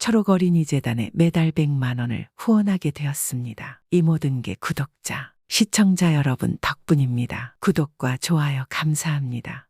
초록어린이재단에 매달 100만 원을 후원하게 되었습니다. 이 모든 게 구독자, 시청자 여러분 덕분입니다. 구독과 좋아요 감사합니다.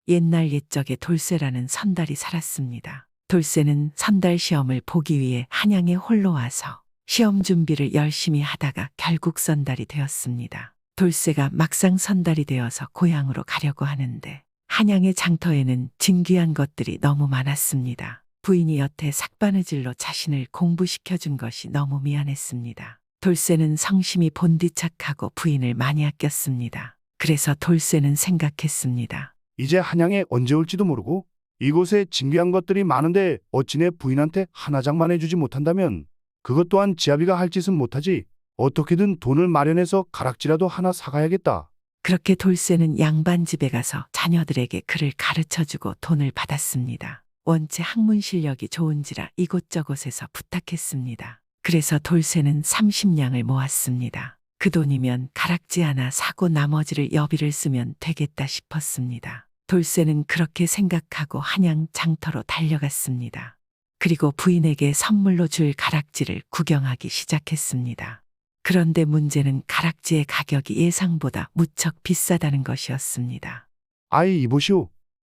옛날 옛적에 돌쇠라는 선달이 살았습니다. 돌쇠는 선달 시험을 보기 위해 한양에 홀로 와서 시험 준비를 열심히 하다가 결국 선달이 되었습니다. 돌쇠가 막상 선달이 되어서 고향으로 가려고 하는데 한양의 장터에는 진귀한 것들이 너무 많았습니다. 부인이 여태 삭바느질로 자신을 공부시켜준 것이 너무 미안했습니다. 돌쇠는 성심이 본디착하고 부인을 많이 아꼈습니다. 그래서 돌쇠는 생각했습니다. 이제 한양에 언제 올지도 모르고 이곳에 진귀한 것들이 많은데 어찌 내 부인한테 하나장만 해주지 못한다면 그것 또한 지아비가 할 짓은 못하지. 어떻게든 돈을 마련해서 가락지라도 하나 사가야겠다. 그렇게 돌쇠는 양반집에 가서 자녀들에게 글을 가르쳐주고 돈을 받았습니다. 원체 학문 실력이 좋은지라 이곳저곳에서 부탁했습니다. 그래서 돌쇠는 30냥을 모았습니다. 그 돈이면 가락지 하나 사고 나머지를 여비를 쓰면 되겠다 싶었습니다. 돌쇠는 그렇게 생각하고 한양 장터로 달려갔습니다. 그리고 부인에게 선물로 줄 가락지를 구경하기 시작했습니다. 그런데 문제는 가락지의 가격이 예상보다 무척 비싸다는 것이었습니다. 아이 이보시오.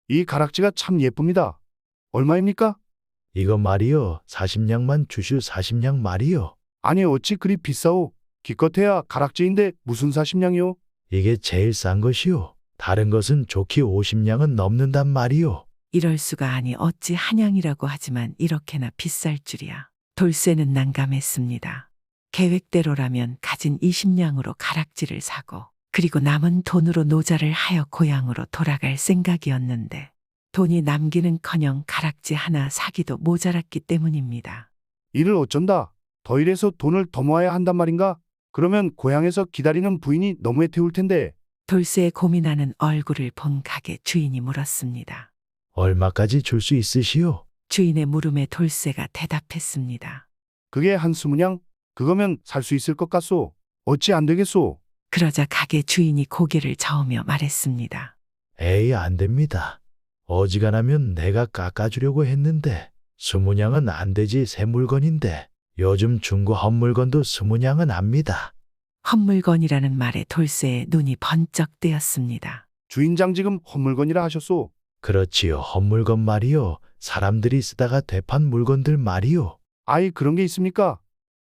이 가락지가 참 예쁩니다. 얼마입니까? 이거 말이요. 40냥만 주슈 40냥 말이요. 아니 어찌 그리 비싸오. 기껏해야 가락지인데 무슨 40냥이요? 이게 제일 싼 것이요. 다른 것은 좋기 50냥은 넘는단 말이요. 이럴 수가 아니 어찌 한양이라고 하지만 이렇게나 비쌀 줄이야. 돌쇠는 난감했습니다. 계획대로라면 가진 20냥으로 가락지를 사고 그리고 남은 돈으로 노자를 하여 고향으로 돌아갈 생각이었는데 돈이 남기는커녕 가락지 하나 사기도 모자랐기 때문입니다. 이를 어쩐다. 더 일해서 돈을 더 모아야 한단 말인가? 그러면 고향에서 기다리는 부인이 너무 애태울 텐데. 돌쇠의 고민하는 얼굴을 본 가게 주인이 물었습니다. 얼마까지 줄 수 있으시오? 주인의 물음에 돌쇠가 대답했습니다. 그게 한 20냥? 그거면 살 수 있을 것 같소. 어찌 안 되겠소? 그러자 가게 주인이 고개를 저으며 말했습니다. 에이 안 됩니다. 어지간하면 내가 깎아주려고 했는데 20냥은 안 되지 새 물건인데 요즘 중고 헛물건도 20냥은 압니다. 헛물건이라는 말에 돌쇠의 눈이 번쩍 뜨였습니다. 주인장 지금 헛물건이라 하셨소. 그렇지요. 헛물건 말이요. 사람들이 쓰다가 되판 물건들 말이요. 아이 그런 게 있습니까?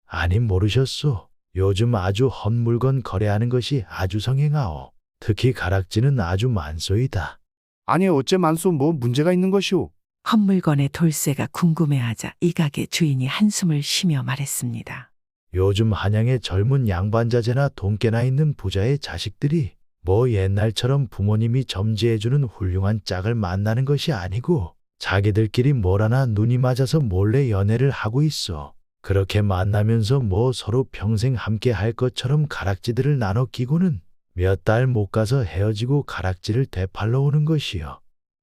아니 모르셨소. 요즘 아주 헛물건 거래하는 것이 아주 성행하오. 특히 가락지는 아주 만소이다. 아니 어째 만소 뭐 문제가 있는 것이오? 헛물건의 돌쇠가 궁금해하자 이 가게 주인이 한숨을 쉬며 말했습니다. 요즘 한양의 젊은 양반자제나 돈깨나 있는 부자의 자식들이 뭐 옛날처럼 부모님이 점지해주는 훌륭한 짝을 만나는 것이 아니고 자기들끼리 뭘 하나 눈이 맞아서 몰래 연애를 하고 있어. 그렇게 만나면서 뭐 서로 평생 함께 할 것처럼 가락지들을 나눠 끼고는 몇 달 못 가서 헤어지고 가락지를 되팔러 오는 것이요.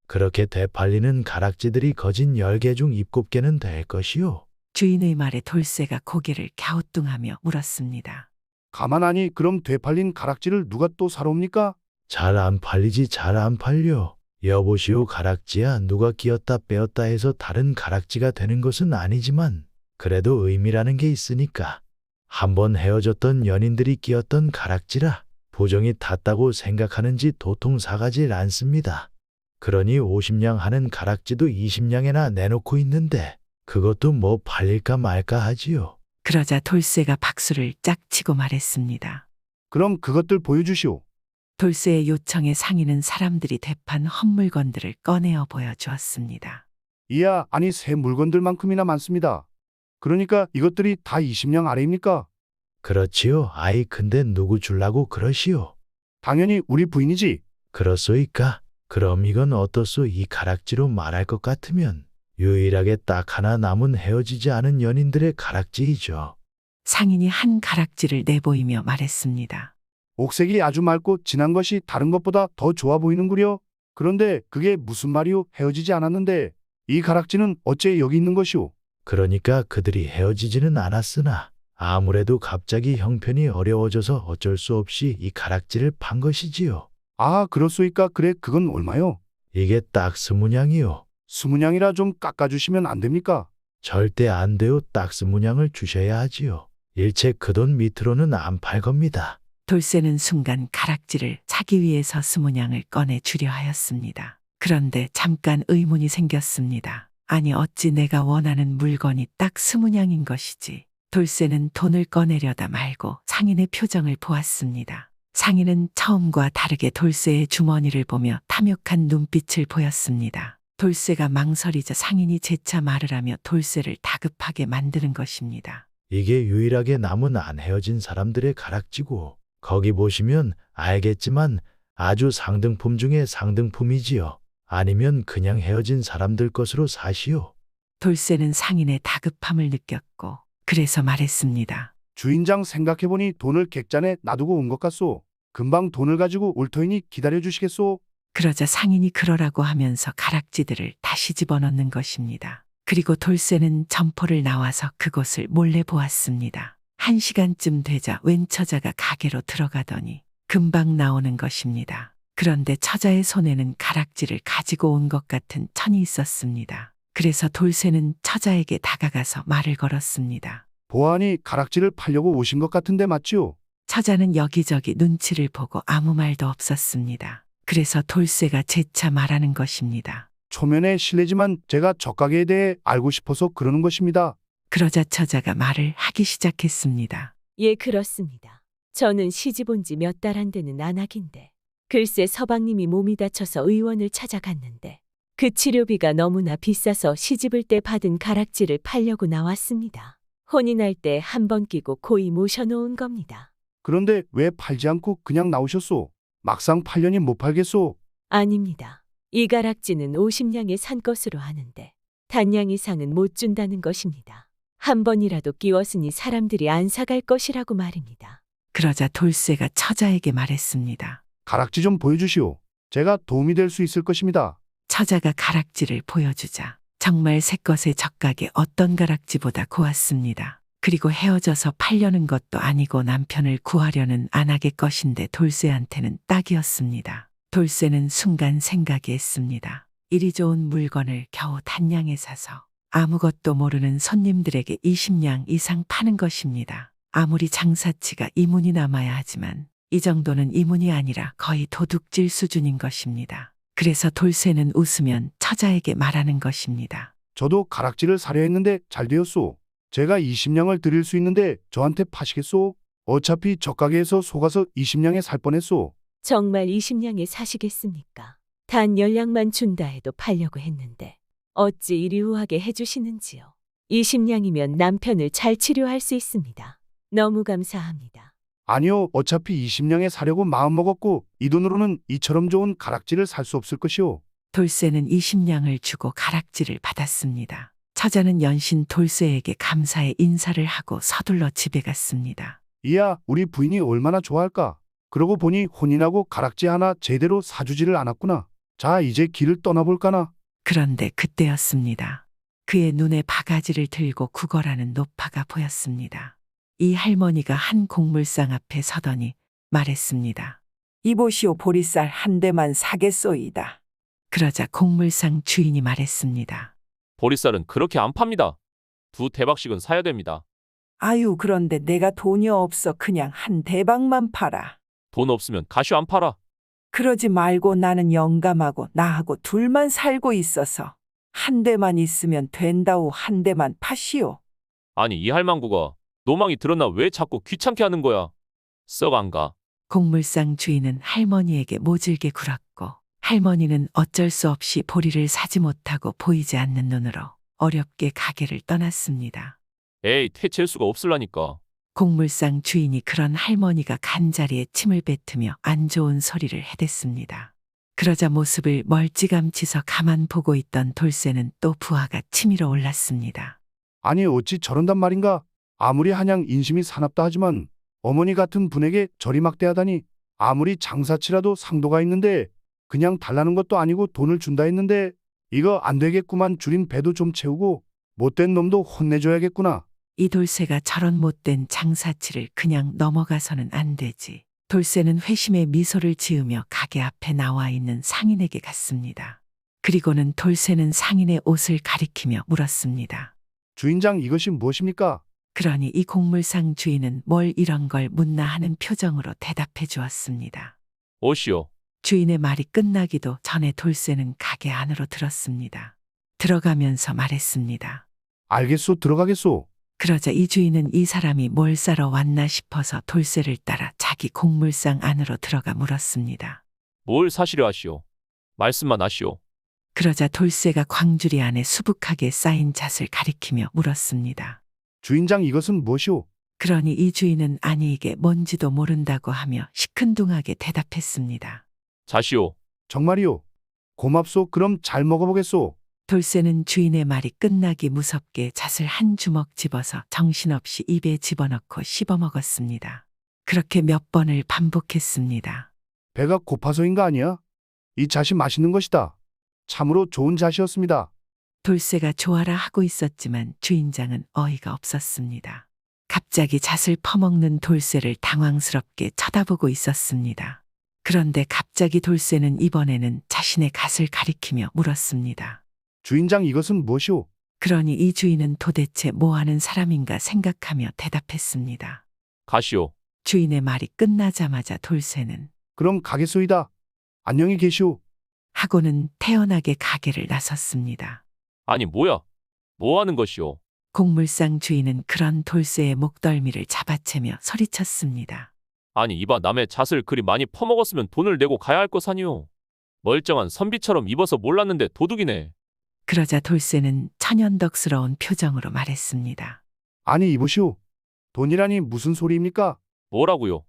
그렇게 되팔리는 가락지들이 거진 10개 중 7개는 될 것이요. 주인의 말에 돌쇠가 고개를 갸우뚱하며 물었습니다. 가만하니 그럼 되팔린 가락지를 누가 또 사러 옵니까? 잘 안 팔리지 잘 안 팔려. 여보시오 가락지야 누가 끼었다 빼었다 해서 다른 가락지가 되는 것은 아니지만 그래도 의미라는 게 있으니까. 한번 헤어졌던 연인들이 끼었던 가락지라 부정이 탔다고 생각하는지 도통 사가질 않습니다. 그러니 50냥 하는 가락지도 20냥에나 내놓고 있는데 그것도 뭐 팔릴까 말까 하지요. 그러자 돌쇠가 박수를 짝 치고 말했습니다. 그럼 그것들 보여주시오. 돌쇠의 요청에 상인은 사람들이 대판 헛물건들을 꺼내어 보여주었습니다. 이야 아니 새 물건들만큼이나 많습니다. 그러니까 이것들이 다 20냥 아래입니까? 그렇지요. 아이 근데 누구 줄라고 그러시오? 당연히 우리 부인이지. 그렇소이까? 그럼 이건 어떻소? 이 가락지로 말할 것 같으면 유일하게 딱 하나 남은 헤어지지 않은 연인들의 가락지이죠. 상인이 한 가락지를 내보이며 말했습니다. 옥색이 아주 맑고 진한 것이 다른 것보다 더 좋아 보이는구려. 그런데 그게 무슨 말이오? 헤어지지 않았는데 이 가락지는 어째 여기 있는 것이오? 그러니까 그들이 헤어지지는 않았으나 아무래도 갑자기 형편이 어려워져서 어쩔 수 없이 이 가락지를 판 것이지요. 아, 그렇소이까. 그래, 그건 얼마요? 이게 딱 20냥이요. 20냥이라 좀 깎아주시면 안 됩니까? 절대 안 돼요. 딱 20냥을 주셔야 하지요. 일체 그 돈 밑으로는 안 팔 겁니다. 돌쇠는 순간 가락지를 사기 위해서 20냥을 꺼내 주려 하였습니다. 그런데 잠깐 의문이 생겼습니다. 아니 어찌 내가 원하는 물건이 딱 20냥인 것이지. 돌쇠는 돈을 꺼내려다 말고 상인의 표정을 보았습니다. 상인은 처음과 다르게 돌쇠의 주머니를 보며 탐욕한 눈빛을 보였습니다. 돌쇠가 망설이자 상인이 재차 말을 하며 돌쇠를 다급하게 만드는 것입니다. 이게 유일하게 남은 안 헤어진 사람들의 가락지고 거기 보시면 알겠지만 아주 상등품 중에 상등품이지요. 아니면 그냥 헤어진 사람들 것으로 사시오. 돌쇠는 상인의 다급함을 느꼈고 그래서 말했습니다. 주인장 생각해보니 돈을 객잔에 놔두고 온 것 같소. 금방 돈을 가지고 올 터이니 기다려주시겠소? 그러자 상인이 그러라고 하면서 가락지들을 다시 집어넣는 것입니다. 그리고 돌쇠는 점포를 나와서 그곳을 몰래 보았습니다. 1시간쯤 되자 웬 처자가 가게로 들어가더니 금방 나오는 것입니다. 그런데 처자의 손에는 가락지를 가지고 온 것 같은 천이 있었습니다. 그래서 돌쇠는 처자에게 다가가서 말을 걸었습니다. 보아하니 가락지를 팔려고 오신 것 같은데 맞지요? 처자는 여기저기 눈치를 보고 아무 말도 없었습니다. 그래서 돌쇠가 재차 말하는 것입니다. 초면에 실례지만 제가 젖가게에 대해 알고 싶어서 그러는 것입니다. 그러자 처자가 말을 하기 시작했습니다. 예, 그렇습니다. 저는 시집 온 지 몇 달 안 되는 안악인데 글쎄 서방님이 몸이 다쳐서 의원을 찾아갔는데 그 치료비가 너무나 비싸서 시집을 때 받은 가락지를 팔려고 나왔습니다. 혼이 날 때 한 번 끼고 고이 모셔놓은 겁니다. 그런데 왜 팔지 않고 그냥 나오셨소? 막상 팔려니 못 팔겠소? 아닙니다. 이 가락지는 50냥에 산 것으로 아는데 단냥 이상은 못 준다는 것입니다. 한 번이라도 끼웠으니 사람들이 안 사갈 것이라고 말입니다. 그러자 돌쇠가 처자에게 말했습니다. 가락지 좀 보여주시오. 제가 도움이 될 수 있을 것입니다. 처자가 가락지를 보여주자 정말 새것의 젓가게 어떤 가락지보다 고왔습니다. 그리고 헤어져서 팔려는 것도 아니고 남편을 구하려는 안악의 것인데 돌쇠한테는 딱이었습니다. 돌쇠는 순간 생각이 했습니다. 이리 좋은 물건을 겨우 단냥에 사서 아무것도 모르는 손님들에게 20냥 이상 파는 것입니다. 아무리 장사치가 이문이 남아야 하지만 이 정도는 이문이 아니라 거의 도둑질 수준인 것입니다. 그래서 돌쇠는 웃으면 처자에게 말하는 것입니다. 저도 가락지를 사려 했는데 잘 되었소. 제가 20냥을 드릴 수 있는데 저한테 파시겠소? 어차피 젖가게에서 속아서 20냥에 살 뻔했소. 정말 20냥에 사시겠습니까? 단 10냥만 준다 해도 팔려고 했는데 어찌 이리 우하게 해주시는지요. 20냥이면 남편을 잘 치료할 수 있습니다. 너무 감사합니다. 아니요, 어차피 20냥에 사려고 마음먹었고 이 돈으로는 이처럼 좋은 가락지를 살 수 없을 것이오. 돌쇠는 20냥을 주고 가락지를 받았습니다. 처자는 연신 돌쇠에게 감사의 인사를 하고 서둘러 집에 갔습니다. 이야, 우리 부인이 얼마나 좋아할까? 그러고 보니 혼인하고 가락지 하나 제대로 사주지를 않았구나. 자, 이제 길을 떠나볼까나. 그런데 그때였습니다. 그의 눈에 바가지를 들고 구걸하는 노파가 보였습니다. 이 할머니가 한 곡물상 앞에 서더니 말했습니다. 이보시오, 보리쌀 한 대만 사겠소이다. 그러자 곡물상 주인이 말했습니다. 보리쌀은 그렇게 안 팝니다. 2대박씩은 사야 됩니다. 아유, 그런데 내가 돈이 없어 그냥 한 대박만 팔아. 돈 없으면 가슈 안 팔아. 그러지 말고 나는 영감하고 나하고 둘만 살고 있어서 한 대만 있으면 된다우. 한 대만 파시오. 아니 이 할망구가 노망이 들었나 왜 자꾸 귀찮게 하는 거야. 썩 안 가. 곡물상 주인은 할머니에게 모질게 굴었고 할머니는 어쩔 수 없이 보리를 사지 못하고 보이지 않는 눈으로 어렵게 가게를 떠났습니다. 에이 퇴치할 수가 없을라니까. 곡물상 주인이 그런 할머니가 간자리에 침을 뱉으며 안 좋은 소리를 해댔습니다. 그러자 모습을 멀찌감치서 가만 보고 있던 돌쇠는 또 부하가 치밀어 올랐습니다. 아니 어찌 저런단 말인가? 아무리 한양 인심이 사납다 하지만 어머니 같은 분에게 저리 막대하다니. 아무리 장사치라도 상도가 있는데 그냥 달라는 것도 아니고 돈을 준다 했는데 이거 안 되겠구만. 줄인 배도 좀 채우고 못된 놈도 혼내줘야겠구나. 이 돌쇠가 저런 못된 장사치를 그냥 넘어가서는 안 되지. 돌쇠는 회심의 미소를 지으며 가게 앞에 나와 있는 상인에게 갔습니다. 그리고는 돌쇠는 상인의 옷을 가리키며 물었습니다. 주인장 이것이 무엇입니까? 그러니 이 곡물상 주인은 뭘 이런 걸 묻나 하는 표정으로 대답해 주었습니다. 옷이요. 주인의 말이 끝나기도 전에 돌쇠는 가게 안으로 들었습니다. 들어가면서 말했습니다. 알겠소, 들어가겠소. 그러자 이 주인은 이 사람이 뭘 사러 왔나 싶어서 돌쇠를 따라 자기 곡물상 안으로 들어가 물었습니다. 뭘 사시려 하시오. 말씀만 하시오. 그러자 돌쇠가 광주리 안에 수북하게 쌓인 잣을 가리키며 물었습니다. 주인장 이것은 무엇이오? 그러니 이 주인은 아니 이게 뭔지도 모른다고 하며 시큰둥하게 대답했습니다. 자시오. 정말이오. 고맙소. 그럼 잘 먹어보겠소. 돌쇠는 주인의 말이 끝나기 무섭게 잣을 한 주먹 집어서 정신없이 입에 집어넣고 씹어먹었습니다. 그렇게 몇 번을 반복했습니다. 배가 고파서인가 아니야? 이 잣이 맛있는 것이다. 참으로 좋은 잣이었습니다. 돌쇠가 좋아라 하고 있었지만 주인장은 어이가 없었습니다. 갑자기 잣을 퍼먹는 돌쇠를 당황스럽게 쳐다보고 있었습니다. 그런데 갑자기 돌쇠는 이번에는 자신의 갓을 가리키며 물었습니다. 주인장 이것은 무엇이오? 그러니 이 주인은 도대체 뭐 하는 사람인가 생각하며 대답했습니다. 가시오. 주인의 말이 끝나자마자 돌쇠는 그럼 가겠소이다. 안녕히 계시오. 하고는 태연하게 가게를 나섰습니다. 아니 뭐야? 뭐 하는 것이오? 곡물상 주인은 그런 돌쇠의 목덜미를 잡아채며 소리쳤습니다. 아니 이봐 남의 잣을 그리 많이 퍼먹었으면 돈을 내고 가야 할 것 아니오. 멀쩡한 선비처럼 입어서 몰랐는데 도둑이네. 그러자 돌쇠는 천연덕스러운 표정으로 말했습니다. 아니 이보시오. 돈이라니 무슨 소리입니까? 뭐라고요?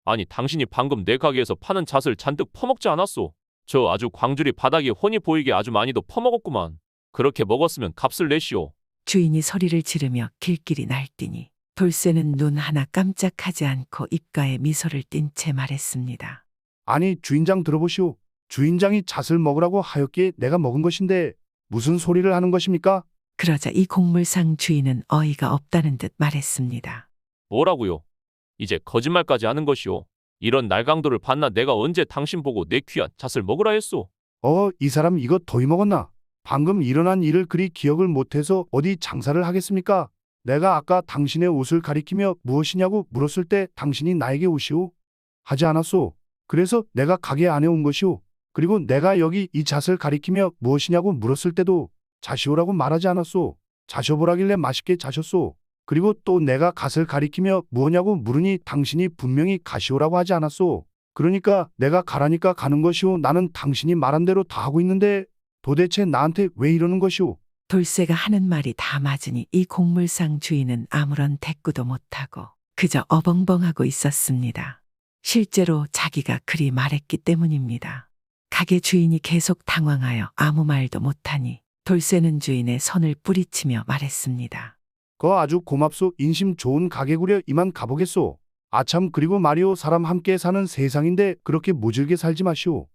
아니 당신이 방금 내 가게에서 파는 잣을 잔뜩 퍼먹지 않았소? 저 아주 광주리 바닥이 훤히 보이게 아주 많이도 퍼먹었구만. 그렇게 먹었으면 값을 내시오. 주인이 소리를 지르며 길길이 날뛰니 돌쇠는 눈 하나 깜짝하지 않고 입가에 미소를 띤 채 말했습니다. 아니 주인장 들어보시오. 주인장이 잣을 먹으라고 하였기에 내가 먹은 것인데 무슨 소리를 하는 것입니까? 그러자 이 곡물상 주인은 어이가 없다는 듯 말했습니다. 뭐라고요? 이제 거짓말까지 하는 것이오. 이런 날강도를 봤나 내가 언제 당신 보고 내 귀한 잣을 먹으라 했소? 이 사람 이거 더위 먹었나? 방금 일어난 일을 그리 기억을 못해서 어디 장사를 하겠습니까? 내가 아까 당신의 옷을 가리키며 무엇이냐고 물었을 때 당신이 나에게 옷이오? 하지 않았소. 그래서 내가 가게 안에 온 것이오. 그리고 내가 여기 이 잣을 가리키며 무엇이냐고 물었을 때도 잣이오라고 말하지 않았소. 자셔보라길래 맛있게 자셨소. 그리고 또 내가 갓을 가리키며 무엇냐고 물으니 당신이 분명히 가시오라고 하지 않았소. 그러니까 내가 가라니까 가는 것이오. 나는 당신이 말한 대로 다 하고 있는데 도대체 나한테 왜 이러는 것이오? 돌쇠가 하는 말이 다 맞으니 이 곡물상 주인은 아무런 대꾸도 못하고 그저 어벙벙하고 있었습니다. 실제로 자기가 그리 말했기 때문입니다. 가게 주인이 계속 당황하여 아무 말도 못하니 돌쇠는 주인의 손을 뿌리치며 말했습니다. 거 아주 고맙소. 인심 좋은 가게구려. 이만 가보겠소. 아참 그리고 말이오. 사람 함께 사는 세상인데 그렇게 모질게 살지 마시오.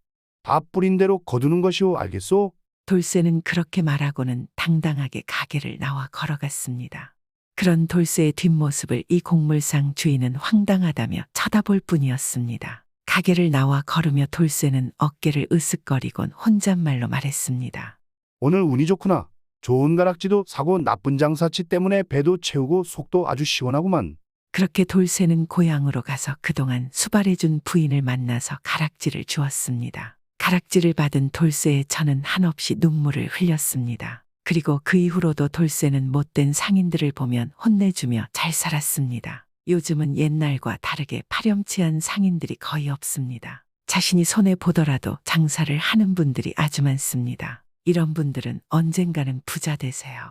다 뿌린 대로 거두는 것이오. 알겠소? 돌쇠는 그렇게 말하고는 당당하게 가게를 나와 걸어갔습니다. 그런 돌쇠의 뒷모습을 이 곡물상 주인은 황당하다며 쳐다볼 뿐이었습니다. 가게를 나와 걸으며 돌쇠는 어깨를 으쓱거리곤 혼잣말로 말했습니다. 오늘 운이 좋구나. 좋은 가락지도 사고 나쁜 장사치 때문에 배도 채우고 속도 아주 시원하구만. 그렇게 돌쇠는 고향으로 가서 그동안 수발해준 부인을 만나서 가락지를 주었습니다. 가락지를 받은 돌쇠의 처는 한없이 눈물을 흘렸습니다. 그리고 그 이후로도 돌쇠는 못된 상인들을 보면 혼내주며 잘 살았습니다. 요즘은 옛날과 다르게 파렴치한 상인들이 거의 없습니다. 자신이 손해보더라도 장사를 하는 분들이 아주 많습니다. 이런 분들은 언젠가는 부자 되세요.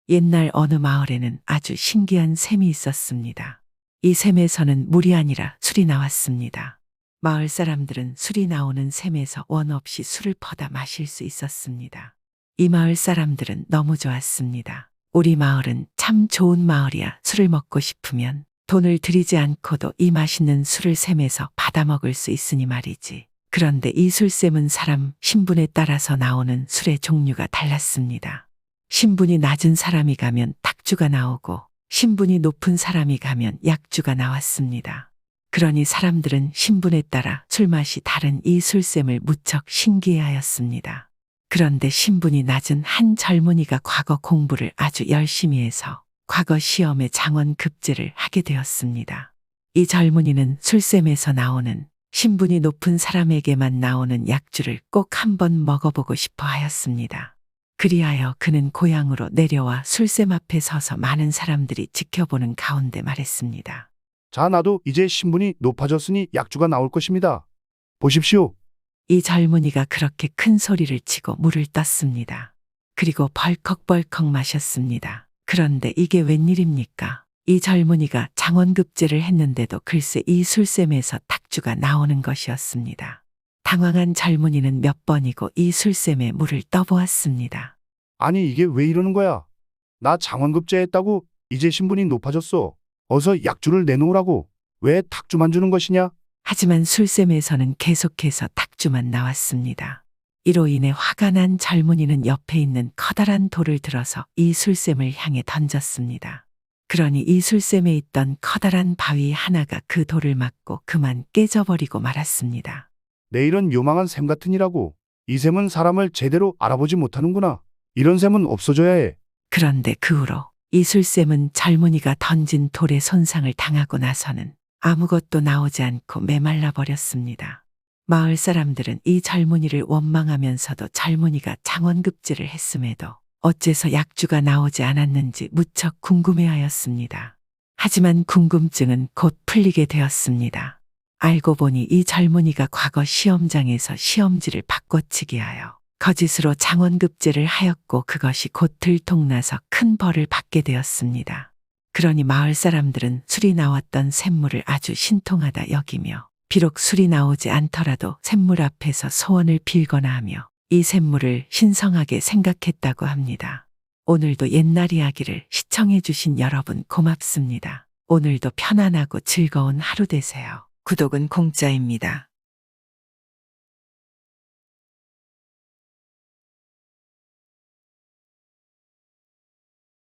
옛날 어느 마을에는 아주 신기한 샘이 있었습니다. 이 샘에서는 물이 아니라 술이 나왔습니다. 마을 사람들은 술이 나오는 샘에서 원 없이 술을 퍼다 마실 수 있었습니다. 이 마을 사람들은 너무 좋았습니다. 우리 마을은 참 좋은 마을이야. 술을 먹고 싶으면 돈을 들이지 않고도 이 맛있는 술을 샘에서 받아 먹을 수 있으니 말이지. 그런데 이 술샘은 사람 신분에 따라서 나오는 술의 종류가 달랐습니다. 신분이 낮은 사람이 가면 탁주가 나오고 신분이 높은 사람이 가면 약주가 나왔습니다. 그러니 사람들은 신분에 따라 술맛이 다른 이 술샘을 무척 신기해하였습니다. 그런데 신분이 낮은 한 젊은이가 과거 공부를 아주 열심히 해서 과거 시험에 장원급제를 하게 되었습니다. 이 젊은이는 술샘에서 나오는 신분이 높은 사람에게만 나오는 약주를 꼭 한번 먹어보고 싶어 하였습니다. 그리하여 그는 고향으로 내려와 술샘 앞에 서서 많은 사람들이 지켜보는 가운데 말했습니다. 자, 나도 이제 신분이 높아졌으니 약주가 나올 것입니다. 보십시오. 이 젊은이가 그렇게 큰 소리를 치고 물을 떴습니다. 그리고 벌컥벌컥 마셨습니다. 그런데 이게 웬일입니까? 이 젊은이가 장원급제를 했는데도 글쎄 이 술샘에서 탁주가 나오는 것이었습니다. 당황한 젊은이는 몇 번이고 이 술샘에 물을 떠보았습니다. 아니, 이게 왜 이러는 거야? 나 장원급제했다고 이제 신분이 높아졌어. 어서 약주를 내놓으라고. 왜 탁주만 주는 것이냐? 하지만 술샘에서는 계속해서 탁주만 나왔습니다. 이로 인해 화가 난 젊은이는 옆에 있는 커다란 돌을 들어서 이 술샘을 향해 던졌습니다. 그러니 이 술샘에 있던 커다란 바위 하나가 그 돌을 맞고 그만 깨져버리고 말았습니다. 내 이런 요망한 샘 같으니라고. 이 샘은 사람을 제대로 알아보지 못하는구나. 이런 샘은 없어져야 해. 그런데 그 후로 이 술샘은 젊은이가 던진 돌에 손상을 당하고 나서는 아무것도 나오지 않고 메말라 버렸습니다. 마을 사람들은 이 젊은이를 원망하면서도 젊은이가 장원급제를 했음에도 어째서 약주가 나오지 않았는지 무척 궁금해하였습니다. 하지만 궁금증은 곧 풀리게 되었습니다. 알고 보니 이 젊은이가 과거 시험장에서 시험지를 바꿔치기 하여 거짓으로 장원급제를 하였고 그것이 곧 들통나서 큰 벌을 받게 되었습니다. 그러니 마을 사람들은 술이 나왔던 샘물을 아주 신통하다 여기며 비록 술이 나오지 않더라도 샘물 앞에서 소원을 빌거나 하며 이 샘물을 신성하게 생각했다고 합니다. 오늘도 옛날 이야기를 시청해 주신 여러분 고맙습니다. 오늘도 편안하고 즐거운 하루 되세요. 구독은 공짜입니다.